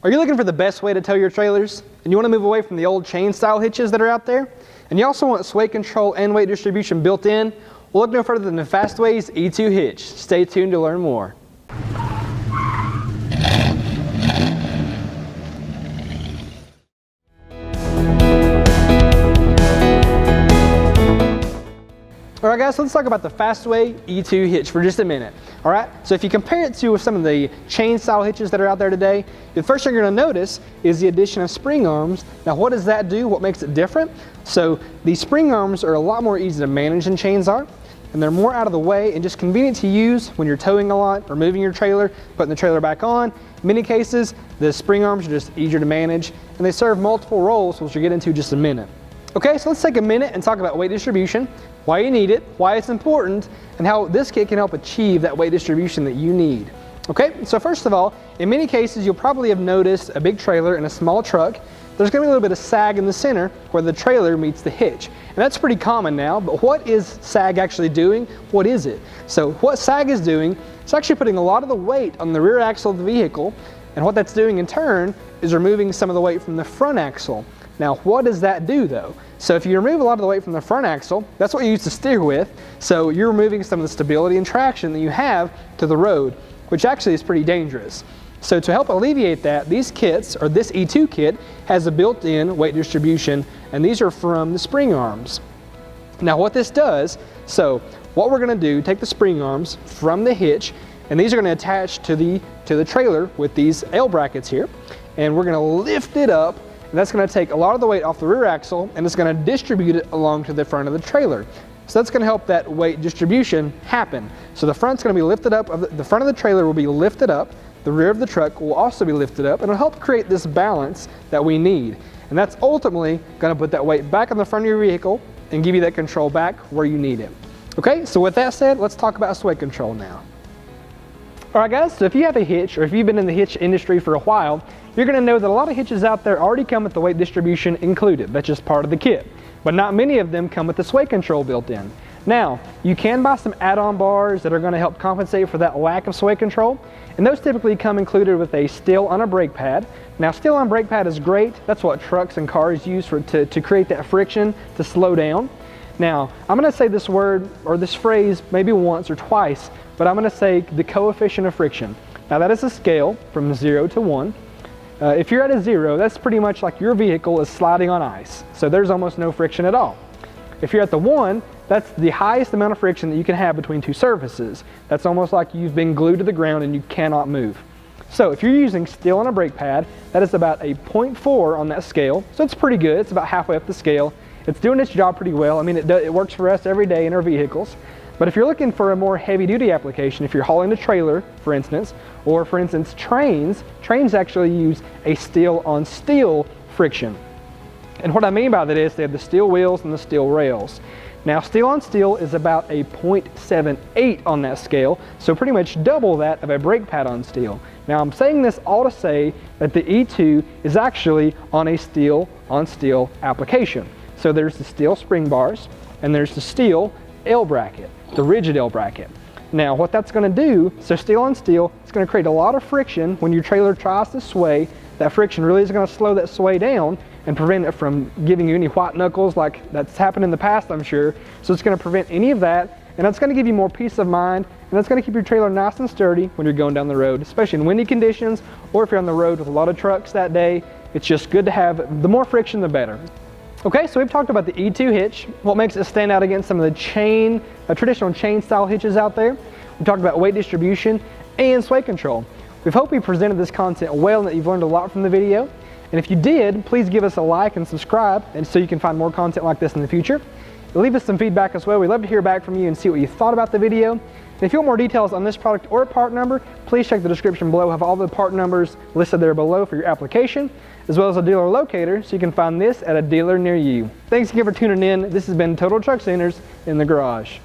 Are you looking for the best way to tow your trailers? And you want to move away from the old chain style hitches that are out there? And you also want sway control and weight distribution built in? Well, look no further than the Fastway's E2 hitch. Stay tuned to learn more. Alright guys, so let's talk about the Fastway E2 hitch for just a minute. Alright, so if you compare it to some of the chain style hitches that are out there today, the first thing you're going to notice is the addition of spring arms. Now what does that do? What makes it different? So these spring arms are a lot more easy to manage than chains are, and they're more out of the way and just convenient to use when you're towing a lot or moving your trailer, putting the trailer back on. In many cases, the spring arms are just easier to manage, and they serve multiple roles, which we'll get into in just a minute. Okay, so let's take a minute and talk about weight distribution, why you need it, why it's important, and how this kit can help achieve that weight distribution that you need. Okay, so first of all, in many cases you'll probably have noticed a big trailer and a small truck. There's going to be a little bit of sag in the center where the trailer meets the hitch. And that's pretty common now, but what is sag actually doing? What is it? So what sag is doing, it's actually putting a lot of the weight on the rear axle of the vehicle, and what that's doing in turn is removing some of the weight from the front axle. Now, what does that do though? So if you remove a lot of the weight from the front axle, that's what you use to steer with, so you're removing some of the stability and traction that you have to the road, which actually is pretty dangerous. So to help alleviate that, these kits, or this E2 kit, has a built-in weight distribution, and these are from the spring arms. Now what this does, so what we're going to do, take the spring arms from the hitch, and these are going to attach to the trailer with these L brackets here, and we're going to lift it up. And that's going to take a lot of the weight off the rear axle, and it's going to distribute it along to the front of the trailer. So that's going to help that weight distribution happen. So the front's going to be lifted up, the front of the trailer will be lifted up, the rear of the truck will also be lifted up, and it'll help create this balance that we need. And that's ultimately going to put that weight back on the front of your vehicle and give you that control back where you need it. Okay, so with that said, let's talk about sway control now. Alright guys, so if you have a hitch, or if you've been in the hitch industry for a while, you're going to know that a lot of hitches out there already come with the weight distribution included. That's just part of the kit. But not many of them come with the sway control built in. Now, you can buy some add-on bars that are going to help compensate for that lack of sway control, and those typically come included with a steel on a brake pad. Now, steel on brake pad is great. That's what trucks and cars use to create that friction to slow down. Now, I'm going to say this word or this phrase maybe once or twice, but I'm going to say the coefficient of friction. Now, that is a scale from 0 to 1. If you're at a 0, that's pretty much like your vehicle is sliding on ice. So there's almost no friction at all. If you're at the 1, that's the highest amount of friction that you can have between two surfaces. That's almost like you've been glued to the ground and you cannot move. So if you're using steel on a brake pad, that is about a 0.4 on that scale. So it's pretty good. It's about halfway up the scale. It's doing its job pretty well. I mean, it works for us every day in our vehicles. But if you're looking for a more heavy-duty application, if you're hauling a trailer, for instance, or for instance trains actually use a steel-on-steel friction. And what I mean by that is they have the steel wheels and the steel rails. Now, steel-on-steel is about a 0.78 on that scale, so pretty much double that of a brake pad on steel. Now, I'm saying this all to say that the E2 is actually on a steel-on-steel application. So there's the steel spring bars, and there's the steel L bracket, the rigid L bracket. Now what that's going to do, so steel on steel, it's going to create a lot of friction when your trailer tries to sway. That friction really is going to slow that sway down and prevent it from giving you any white knuckles like that's happened in the past, I'm sure. So it's going to prevent any of that, and that's going to give you more peace of mind, and that's going to keep your trailer nice and sturdy when you're going down the road, especially in windy conditions, or if you're on the road with a lot of trucks that day. It's just good to have, the more friction the better. Okay, so we've talked about the E2 hitch, what makes it stand out against some of the traditional chain style hitches out there. We talked about weight distribution and sway control. We hope we presented this content well and that you've learned a lot from the video. And if you did, please give us a like and subscribe, and so you can find more content like this in the future. Leave us some feedback as well. We'd love to hear back from you and see what you thought about the video. And if you want more details on this product or part number, please check the description below. I have all the part numbers listed there below for your application, as well as a dealer locator, so you can find this at a dealer near you. Thanks again for tuning in. This has been Total Truck Centers in the Garage.